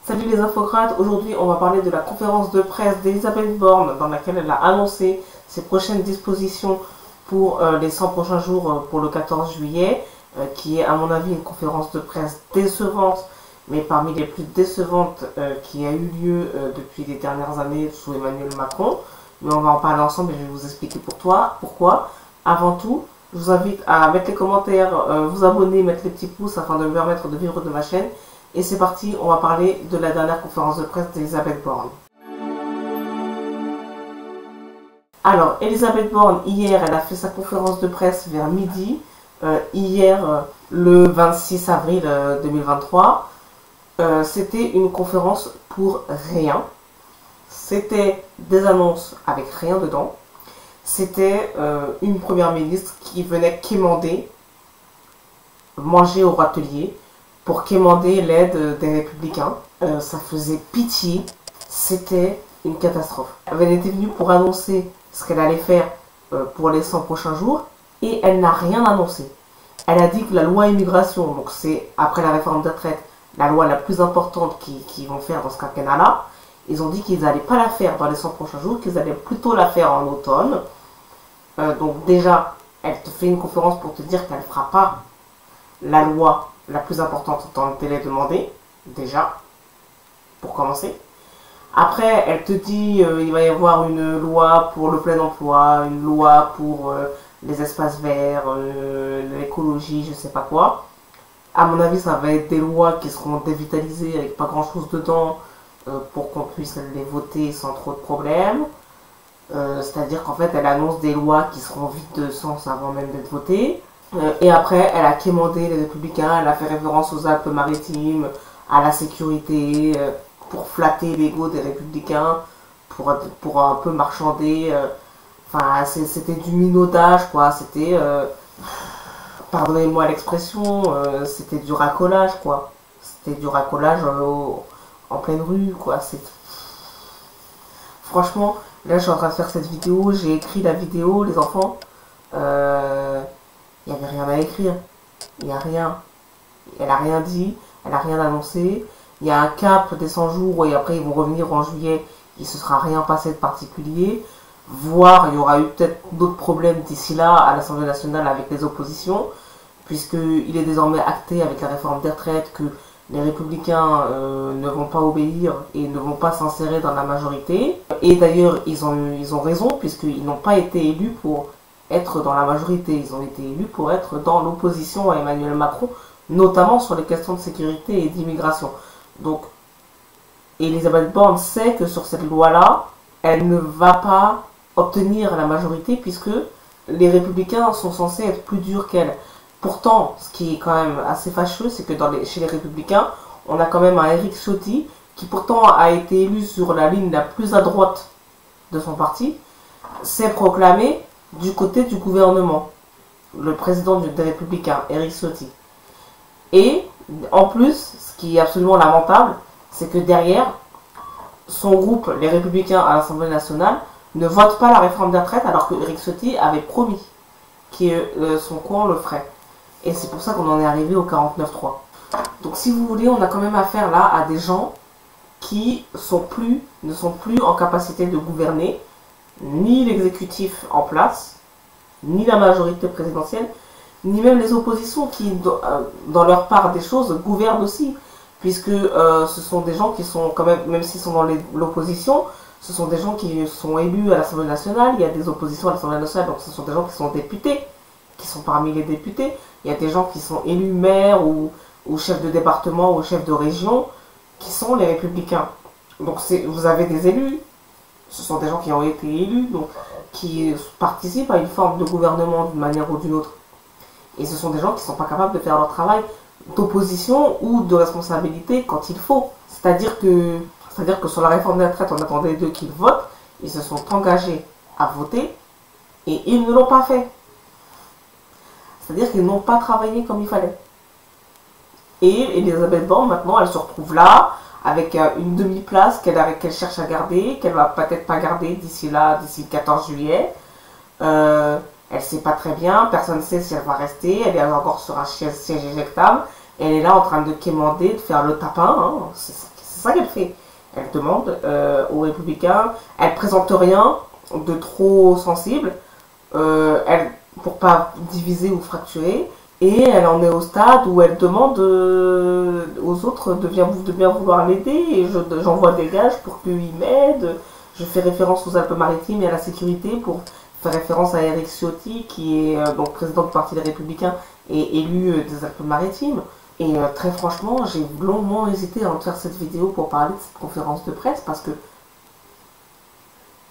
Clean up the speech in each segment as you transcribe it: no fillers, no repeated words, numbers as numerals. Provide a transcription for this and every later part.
Salut les infocrates, aujourd'hui on va parler de la conférence de presse d'Elisabeth Borne dans laquelle elle a annoncé ses prochaines dispositions pour les 100 prochains jours pour le 14 juillet, qui est à mon avis une conférence de presse décevante, mais parmi les plus décevantes qui a eu lieu depuis les dernières années sous Emmanuel Macron. Mais on va en parler ensemble et je vais vous expliquer pourquoi. Avant tout, je vous invite à mettre les commentaires, vous abonner, mettre les petits pouces afin de me permettre de vivre de ma chaîne. Et c'est parti, on va parler de la dernière conférence de presse d'Elisabeth Borne. Alors, Elisabeth Borne, hier, elle a fait sa conférence de presse vers midi. Le 26 avril 2023. C'était une conférence pour rien. C'était des annonces avec rien dedans. C'était une première ministre qui venait quémander, manger au râtelier, pour quémander l'aide des Républicains. Ça faisait pitié. C'était une catastrophe. Elle était venue pour annoncer ce qu'elle allait faire pour les 100 prochains jours et elle n'a rien annoncé. Elle a dit que la loi immigration, donc c'est après la réforme des retraites, la loi la plus importante qu'ils vont faire dans ce quinquennat-là, ils ont dit qu'ils n'allaient pas la faire dans les 100 prochains jours, qu'ils allaient plutôt la faire en automne. Donc déjà, elle te fait une conférence pour te dire qu'elle ne fera pas la loi la plus importante dans le délai demandé, déjà, pour commencer. Après, elle te dit il va y avoir une loi pour le plein emploi, une loi pour les espaces verts, l'écologie, je sais pas quoi. À mon avis, ça va être des lois qui seront dévitalisées avec pas grand chose dedans pour qu'on puisse les voter sans trop de problèmes. C'est-à-dire qu'en fait, elle annonce des lois qui seront vides de sens avant même d'être votées. Et après, elle a quémandé les Républicains, elle a fait référence aux Alpes-Maritimes, à la sécurité, pour flatter l'ego des Républicains, pour un peu marchander. Enfin, c'était du minaudage, quoi. C'était, pardonnez-moi l'expression, c'était du racolage, quoi. C'était du racolage en pleine rue, quoi. Franchement, là, je suis en train de faire cette vidéo, j'ai écrit la vidéo, les enfants. Il n'y avait rien à écrire. Il n'y a rien. Elle n'a rien dit. Elle n'a rien annoncé. Il y a un cap des 100 jours et après ils vont revenir en juillet. Il ne se sera rien passé de particulier. Voire il y aura eu peut-être d'autres problèmes d'ici là à l'Assemblée nationale avec les oppositions. Puisqu'il est désormais acté avec la réforme des retraites que les Républicains ne vont pas obéir et ne vont pas s'insérer dans la majorité. Et d'ailleurs ils ont raison puisqu'ils n'ont pas été élus pour être dans la majorité, ils ont été élus pour être dans l'opposition à Emmanuel Macron, notamment sur les questions de sécurité et d'immigration. Donc, Elisabeth Borne sait que sur cette loi-là, elle ne va pas obtenir la majorité puisque les Républicains sont censés être plus durs qu'elle. Pourtant, ce qui est quand même assez fâcheux, c'est que chez les Républicains, on a quand même un Éric Ciotti qui pourtant a été élu sur la ligne la plus à droite de son parti, s'est proclamé du côté du gouvernement, le président des Républicains, Éric Ciotti. Et en plus, ce qui est absolument lamentable, c'est que derrière, son groupe, les Républicains à l'Assemblée nationale, ne vote pas la réforme des retraites alors que Éric Ciotti avait promis que son coin le ferait. Et c'est pour ça qu'on en est arrivé au 49.3. Donc si vous voulez, on a quand même affaire là à des gens qui ne sont plus en capacité de gouverner, ni l'exécutif en place, ni la majorité présidentielle, ni même les oppositions qui, dans leur part des choses, gouvernent aussi. Puisque ce sont des gens qui sont quand même s'ils sont dans l'opposition, ce sont des gens qui sont élus à l'Assemblée nationale, il y a des oppositions à l'Assemblée nationale, donc ce sont des gens qui sont députés, qui sont parmi les députés. Il y a des gens qui sont élus maires ou chefs de département ou chefs de région, qui sont les Républicains. Donc vous avez des élus. Ce sont des gens qui ont été élus, donc qui participent à une forme de gouvernement d'une manière ou d'une autre. Et ce sont des gens qui ne sont pas capables de faire leur travail d'opposition ou de responsabilité quand il faut. C'est-à-dire que sur la réforme des retraites, on attendait d'eux qu'ils votent, ils se sont engagés à voter et ils ne l'ont pas fait. C'est-à-dire qu'ils n'ont pas travaillé comme il fallait. Et Elisabeth Borne, maintenant, elle se retrouve là, avec une demi-place qu'elle cherche à garder, qu'elle va peut-être pas garder d'ici le 14 juillet. Elle ne sait pas très bien, personne ne sait si elle va rester, elle est encore sur un siège éjectable, et elle est là en train de quémander, de faire le tapin, hein. C'est ça qu'elle fait. Elle demande aux Républicains, elle présente rien de trop sensible, pour pas diviser ou fracturer, et elle en est au stade où elle demande aux autres de bien vouloir l'aider, et j'envoie des gages pour qu'ils m'aident. Je fais référence aux Alpes-Maritimes et à la sécurité pour faire référence à Eric Ciotti, qui est donc président du Parti des Républicains et élu des Alpes-Maritimes. Et très franchement, j'ai longuement hésité à en faire cette vidéo pour parler de cette conférence de presse, parce que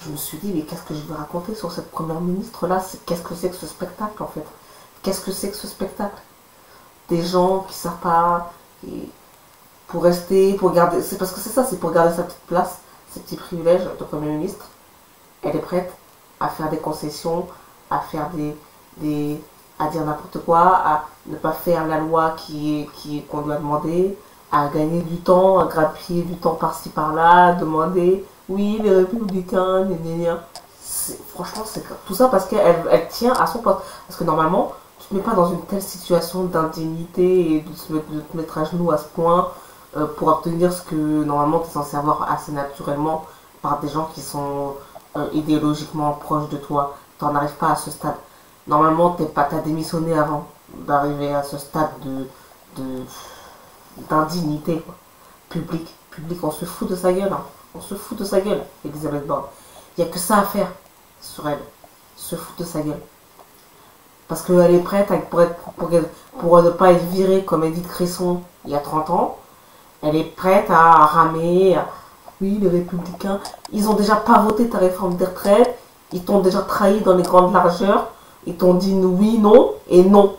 je me suis dit, mais qu'est-ce que je vais raconter sur cette première ministre-là? Qu'est-ce que c'est que ce spectacle, en fait? Qu'est-ce que c'est que ce spectacle? Des gens qui savent pas, pour rester, pour garder... C'est parce que c'est ça, c'est pour garder sa petite place, ses petits privilèges de Premier ministre. Elle est prête à faire des concessions, à faire à dire n'importe quoi, à ne pas faire la loi qu'on lui a demandé, à gagner du temps, à grappiller du temps par-ci par-là, à demander, oui, les républicains, franchement, c'est tout ça parce qu'elle tient à son poste. Parce que normalement, tu ne te mets pas dans une telle situation d'indignité et de te mettre à genoux à ce point pour obtenir ce que normalement tu es censé avoir assez naturellement par des gens qui sont idéologiquement proches de toi. Tu n'en arrives pas à ce stade. Normalement, t'as démissionné avant d'arriver à ce stade d'indignité publique. On se fout de sa gueule. Hein. On se fout de sa gueule, Elisabeth Borne. Il n'y a que ça à faire sur elle. Se foutre de sa gueule. Parce qu'elle est prête pour ne pas être virée comme Edith Cresson il y a 30 ans. Elle est prête à ramer. Oui, les Républicains, ils n'ont déjà pas voté ta réforme des retraites. Ils t'ont déjà trahi dans les grandes largeurs. Ils t'ont dit oui, non et non.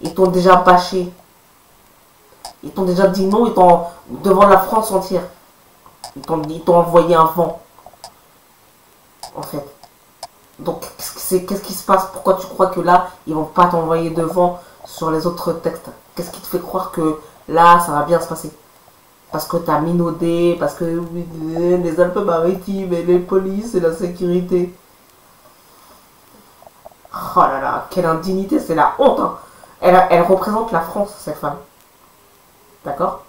Ils t'ont déjà bâché. Ils t'ont déjà dit non devant la France entière. Ils t'ont envoyé un vent. En fait. Donc, qu'est-ce qui se passe? Pourquoi tu crois que là, ils vont pas t'envoyer de vent sur les autres textes? Qu'est-ce qui te fait croire que là, ça va bien se passer? Parce que t'as minaudé, parce que les Alpes-Maritimes et les polices et la sécurité. Oh là là, quelle indignité, c'est la honte. Hein. Elle représente la France, cette femme. D'accord?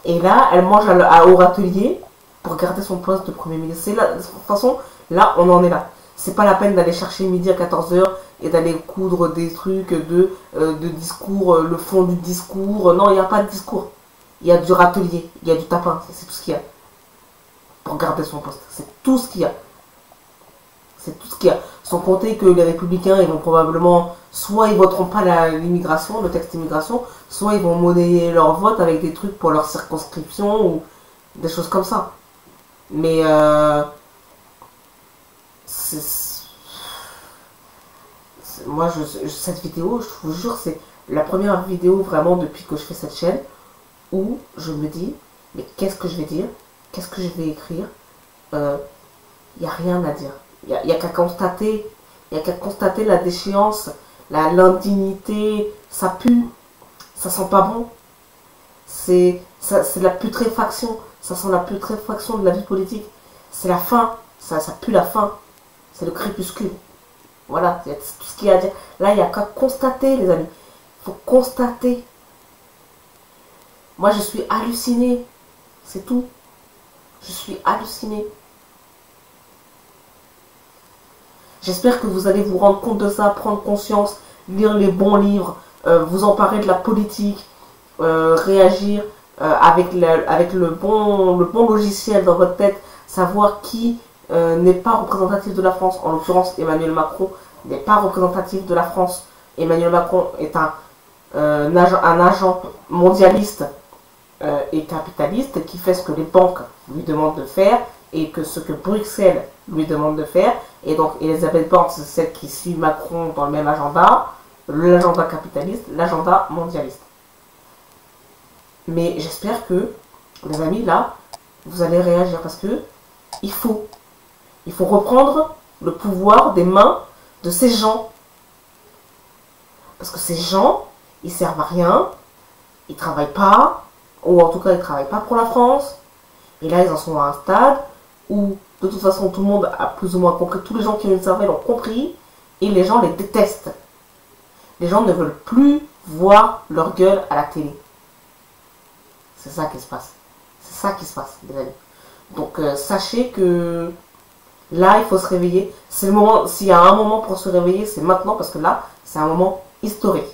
Et là, elle mange au râtelier pour garder son poste de Premier ministre. De toute façon, là, on en est là. C'est pas la peine d'aller chercher midi à 14h et d'aller coudre des trucs de discours, le fond du discours. Non, il n'y a pas de discours. Il y a du râtelier, il y a du tapin. C'est tout ce qu'il y a. Pour garder son poste. C'est tout ce qu'il y a. C'est tout ce qu'il y a. Sans compter que les Républicains, ils vont probablement, soit ils voteront pas l'immigration, le texte immigration, soit ils vont monnayer leur vote avec des trucs pour leur circonscription ou des choses comme ça. Mais moi, cette vidéo, je vous jure, c'est la première vidéo vraiment depuis que je fais cette chaîne où je me dis, mais qu'est-ce que je vais dire? Qu'est-ce que je vais écrire? Il n'y a rien à dire. Il n'y a qu'à constater. Il n'y a qu'à constater la déchéance, l'indignité. Ça pue. Ça sent pas bon. C'est la putréfaction. Ça sent la putréfaction de la vie politique. C'est la fin. Ça pue la fin. C'est le crépuscule. Voilà, c'est tout ce qu'il y a à dire. Là, il n'y a qu'à constater, les amis. Il faut constater. Moi, je suis hallucinée. C'est tout. Je suis hallucinée. J'espère que vous allez vous rendre compte de ça, prendre conscience, lire les bons livres, vous emparer de la politique, réagir avec le bon logiciel dans votre tête, savoir qui n'est pas représentatif de la France. En l'occurrence, Emmanuel Macron n'est pas représentatif de la France. Emmanuel Macron est un agent mondialiste et capitaliste qui fait ce que les banques lui demandent de faire et que ce que Bruxelles lui demande de faire. Et donc Elisabeth Borne, c'est celle qui suit Macron dans le même agenda, l'agenda capitaliste, l'agenda mondialiste. Mais j'espère que, les amis, là, vous allez réagir parce que il faut reprendre le pouvoir des mains de ces gens. Parce que ces gens, ils servent à rien, ils travaillent pas, ou en tout cas ils travaillent pas pour la France. Et là, ils en sont à un stade où, de toute façon, tout le monde a plus ou moins compris, tous les gens qui ont une cervelle ont compris, et les gens les détestent. Les gens ne veulent plus voir leur gueule à la télé. C'est ça qui se passe. C'est ça qui se passe, les amis. Donc, sachez que là, il faut se réveiller. C'est le moment, s'il y a un moment pour se réveiller, c'est maintenant, parce que là, c'est un moment historique.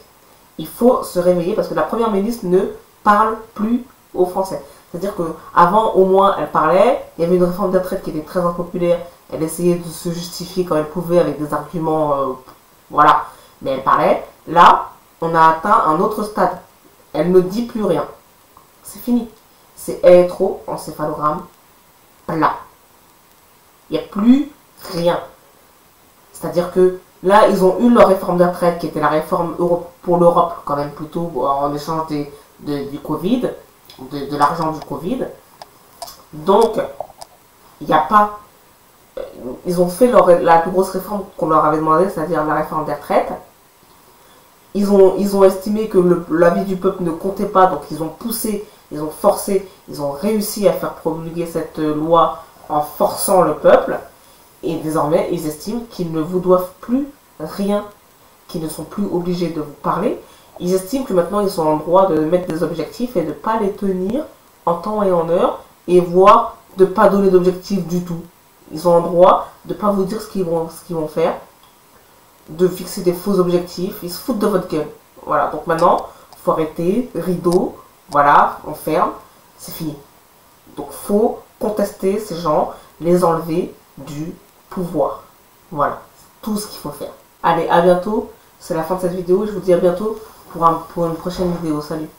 Il faut se réveiller parce que la première ministre ne parle plus aux Français. C'est-à-dire qu'avant, au moins, elle parlait. Il y avait une réforme des retraites qui était très impopulaire. Elle essayait de se justifier quand elle pouvait avec des arguments, voilà. Mais elle parlait. Là, on a atteint un autre stade. Elle ne dit plus rien. C'est fini. C'est électroencéphalogramme plat. Il n'y a plus rien. C'est-à-dire que là, ils ont eu leur réforme des retraites, qui était la réforme pour l'Europe, quand même plutôt, en échange du Covid, de l'argent du Covid. Donc, il n'y a pas... Ils ont fait la plus grosse réforme qu'on leur avait demandé, c'est-à-dire la réforme des retraites. Ils ont estimé que l'avis du peuple ne comptait pas, donc ils ont poussé, ils ont forcé, ils ont réussi à faire promulguer cette loi en forçant le peuple. Et désormais, ils estiment qu'ils ne vous doivent plus rien, qu'ils ne sont plus obligés de vous parler. Ils estiment que maintenant, ils sont en droit de mettre des objectifs et de ne pas les tenir en temps et en heure, et voire de ne pas donner d'objectifs du tout. Ils ont en droit de ne pas vous dire ce qu'ils vont faire, de fixer des faux objectifs. Ils se foutent de votre gueule. Voilà, donc maintenant, il faut arrêter, rideau, voilà, on ferme, c'est fini. Donc, il faut contester ces gens, les enlever du pouvoir. Voilà, c'est tout ce qu'il faut faire. Allez, à bientôt. C'est la fin de cette vidéo. Je vous dis à bientôt pour une prochaine vidéo. Salut.